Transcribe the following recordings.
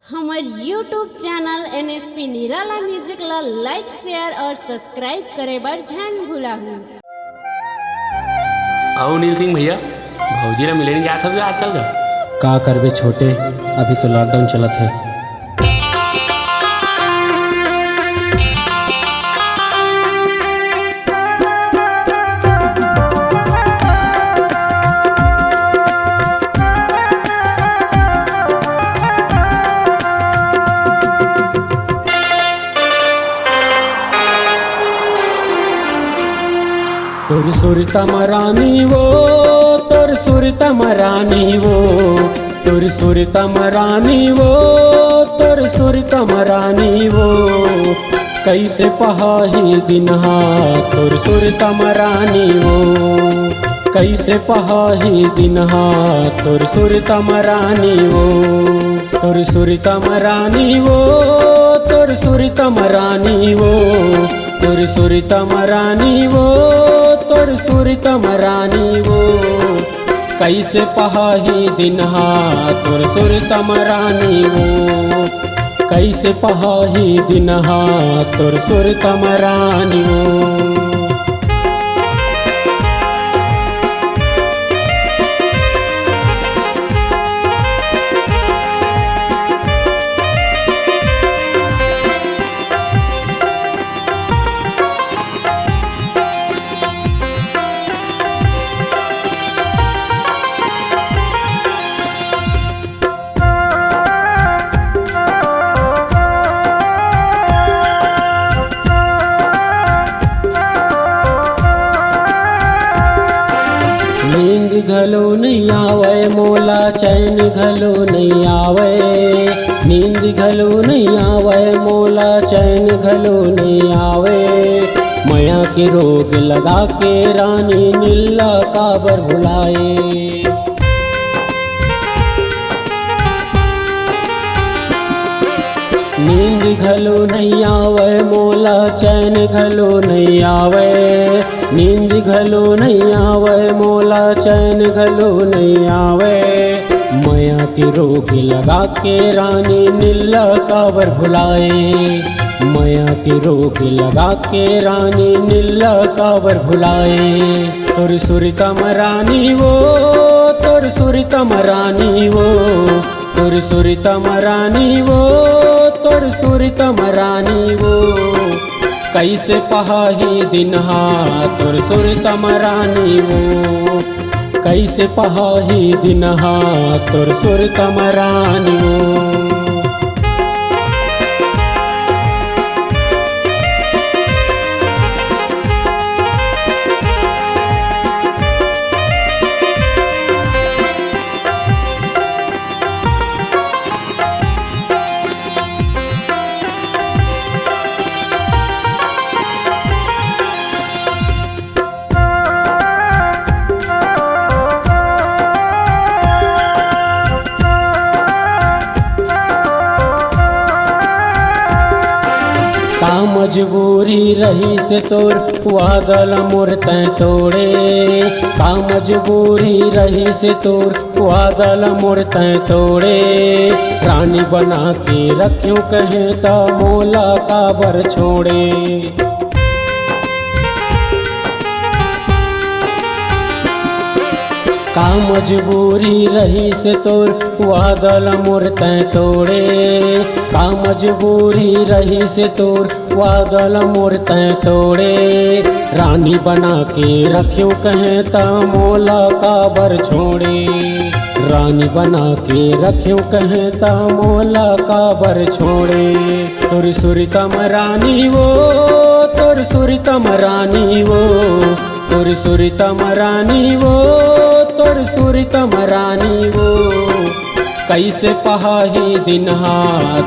हमार YouTube channel NSP निराला music ला लाइक शेयर और सब्सक्राइब करे बर झन भूलाहू। आओ नील सिंह भैया, भौजी ला मिले नहीं जात हवे आजकल का करबे छोटे, अभी तो लॉकडाउन चलत है। तोर सुरता मरानी वो, तोर सुरता मरानी वो, तोर सुरता मरानी वो, तोर सुरता मरानी वो, कैसे पहाही दिनहा तोर सुरता मरानी वो, कैसे पहाही दिनहा तोर सुरता मरानी वो, तोर सुरता मरानी वो, तोर सुरता मरानी वो, तोर सुरता मरानी वो, तोर सुरता मरानी वो, कैसे पहाही दिनहा तोर सुरता मरानी वो, कैसे पहाही दिनहा तोर सुरता मरानी वो। नींद घलो नहीं आवे मोला, चैन घलो नहीं आवे, नींद घलो नहीं आवे मोला, चैन घलो नहीं आवे, माया के रोग लगा के रानी नीला काबर भुलाए। नींद घलो नहीं आवे मोला, चैन घलो नहीं आवे, नींद घलो नहीं आवे मोला, चैन घलो नहीं आवे, माया के रोग लगा के रानी नीला काबर भुलाए, माया के रोग लगा के रानी नीला काबर भुलाए। तोर सुरता मरानी वो, तोर सुरता मरानी वो, तोर सुरता मरानी वो, तोर सुरता मरानी वो, कैसे पहाही दिनहा तोर सुरता मरानी वो, कैसे पहाही दिनहा तोर सुरता मरानी वो। का मजबूरी रही से तोर वादल मोर तैं तोड़े, का मजबूरी रही से तोर वादल मोर तैं तोड़े, रानी बना के रखियो कहे ता मोला काबर छोड़े। का मजबूरी रही से तोर वादल मोर तैं तोड़े, का मजबूरी रही से तोर वादल मोर तैं तोड़े, रानी बना के रखियो कहे ता मोला काबर छोड़े, रानी बना के रखियो कहे ता मोला काबर छोड़े। तोर सुरता मरानी वो, तोर सुरता मरानी वो, तोर सुरता मरानी वो, तोर सुरता मरानी वो, कैसे पहाही दिनहा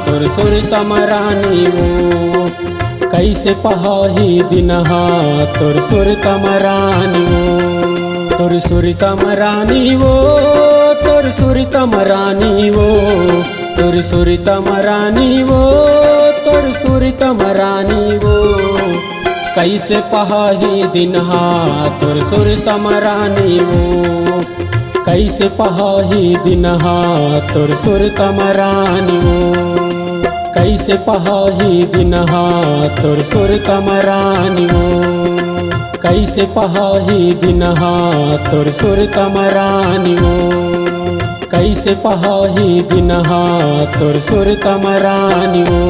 तोर सुरता मरानी वो, कैसे पहाही दिनहा तोर सुरता मरानी वो। तोर सुरता मरानी वो, तोर सुरता मरानी वो, तोर सुरता मरानी वो, तोर सुरता मरानी वो, कैसे पहाही दिनहा तोर सुरता मरानी वो, कैसे पहाही दिनहा तोर सुरता मरानी वो। कैसे पहाही दिनहा तोर सुर कमरानियो कैसे पहाही दिनहा तोर सुर कमरानियो कैसे पहाही दिनहा तोर सुर कमरानियो